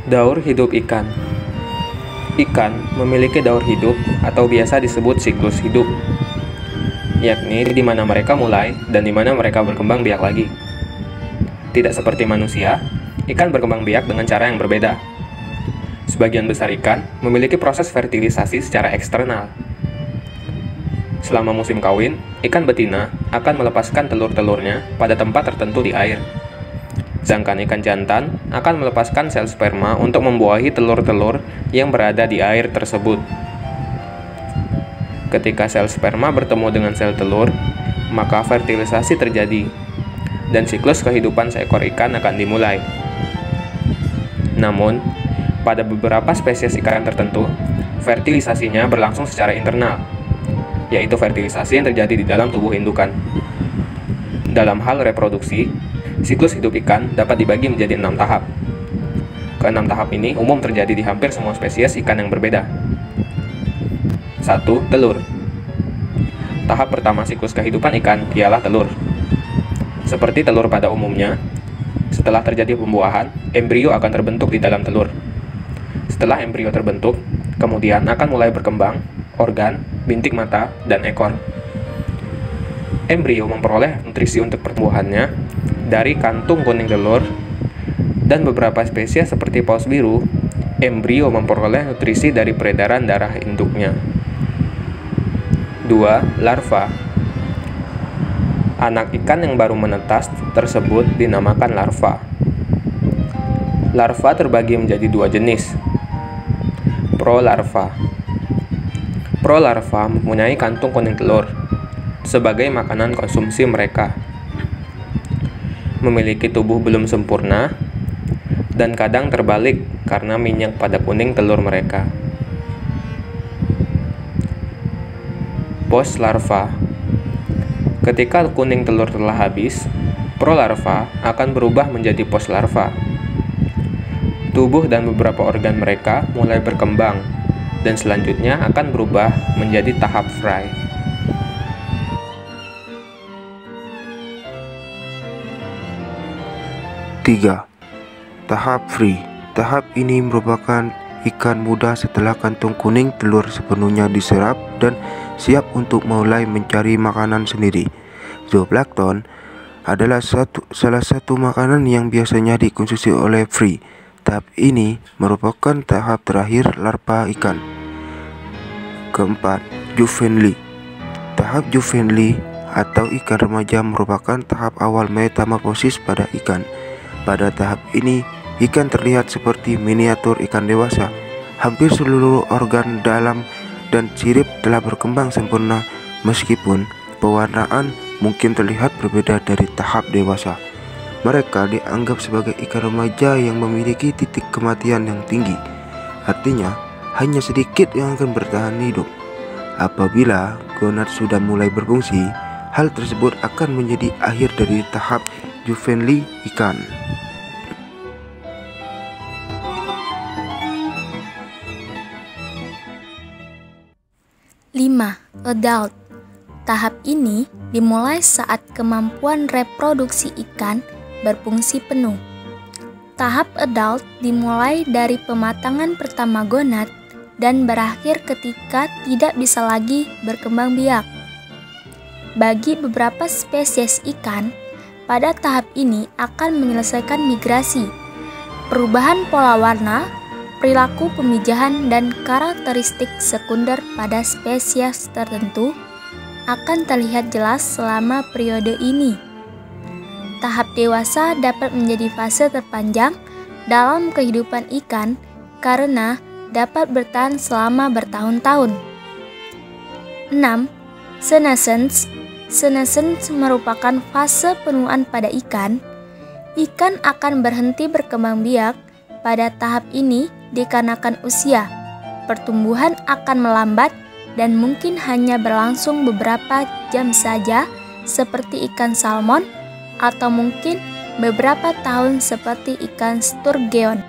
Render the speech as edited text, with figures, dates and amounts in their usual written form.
Daur hidup ikan. Ikan memiliki daur hidup atau biasa disebut siklus hidup, yakni di mana mereka mulai dan di mana mereka berkembang biak lagi. Tidak seperti manusia, ikan berkembang biak dengan cara yang berbeda. Sebagian besar ikan memiliki proses fertilisasi secara eksternal. Selama musim kawin, ikan betina akan melepaskan telur-telurnya pada tempat tertentu di air. Sedangkan ikan jantan akan melepaskan sel sperma untuk membuahi telur-telur yang berada di air tersebut. Ketika sel sperma bertemu dengan sel telur, maka fertilisasi terjadi, dan siklus kehidupan seekor ikan akan dimulai. Namun, pada beberapa spesies ikan tertentu, fertilisasinya berlangsung secara internal, yaitu fertilisasi yang terjadi di dalam tubuh indukan. Dalam hal reproduksi, siklus hidup ikan dapat dibagi menjadi 6 tahap. Keenam tahap ini umum terjadi di hampir semua spesies ikan yang berbeda. 1. Telur. Tahap pertama siklus kehidupan ikan ialah telur. Seperti telur pada umumnya, setelah terjadi pembuahan, embrio akan terbentuk di dalam telur. Setelah embrio terbentuk, kemudian akan mulai berkembang organ, bintik mata, dan ekor. Embrio memperoleh nutrisi untuk pertumbuhannya dari kantung kuning telur, dan beberapa spesies seperti paus biru, embrio memperoleh nutrisi dari peredaran darah induknya. 2. Larva. Anak ikan yang baru menetas tersebut dinamakan larva. Larva terbagi menjadi 2 jenis. Prolarva. Prolarva mempunyai kantung kuning telur sebagai makanan konsumsi mereka. Memiliki tubuh belum sempurna dan kadang terbalik karena minyak pada kuning telur mereka. Postlarva. Ketika kuning telur telah habis, prolarva akan berubah menjadi postlarva. Tubuh dan beberapa organ mereka mulai berkembang, dan selanjutnya akan berubah menjadi tahap fry. Tiga. Tahap free. Tahap ini merupakan ikan muda setelah kantung kuning telur sepenuhnya diserap dan siap untuk mulai mencari makanan sendiri. Zooplankton adalah salah satu makanan yang biasanya dikonsumsi oleh free. Tahap ini merupakan tahap terakhir larva ikan. Keempat, juvenile. Tahap juvenile atau ikan remaja merupakan tahap awal metamorfosis pada ikan. Pada tahap ini, ikan terlihat seperti miniatur ikan dewasa. Hampir seluruh organ dalam dan sirip telah berkembang sempurna, meskipun pewarnaan mungkin terlihat berbeda dari tahap dewasa. Mereka dianggap sebagai ikan remaja yang memiliki titik kematian yang tinggi. Artinya, hanya sedikit yang akan bertahan hidup. Apabila gonad sudah mulai berfungsi, hal tersebut akan menjadi akhir dari tahap juvenile ikan. Lima. Adult. Tahap ini dimulai saat kemampuan reproduksi ikan berfungsi penuh. Tahap adult dimulai dari pematangan pertama gonad dan berakhir ketika tidak bisa lagi berkembang biak. Bagi beberapa spesies ikan, pada tahap ini akan menyelesaikan migrasi, perubahan pola warna, perilaku pemijahan, dan karakteristik sekunder pada spesies tertentu akan terlihat jelas selama periode ini. Tahap dewasa dapat menjadi fase terpanjang dalam kehidupan ikan karena dapat bertahan selama bertahun-tahun. 6. Senescence. Senescence merupakan fase penuaan pada ikan. Ikan akan berhenti berkembang biak pada tahap ini dikarenakan usia. Pertumbuhan akan melambat dan mungkin hanya berlangsung beberapa jam saja seperti ikan salmon, atau mungkin beberapa tahun seperti ikan sturgeon.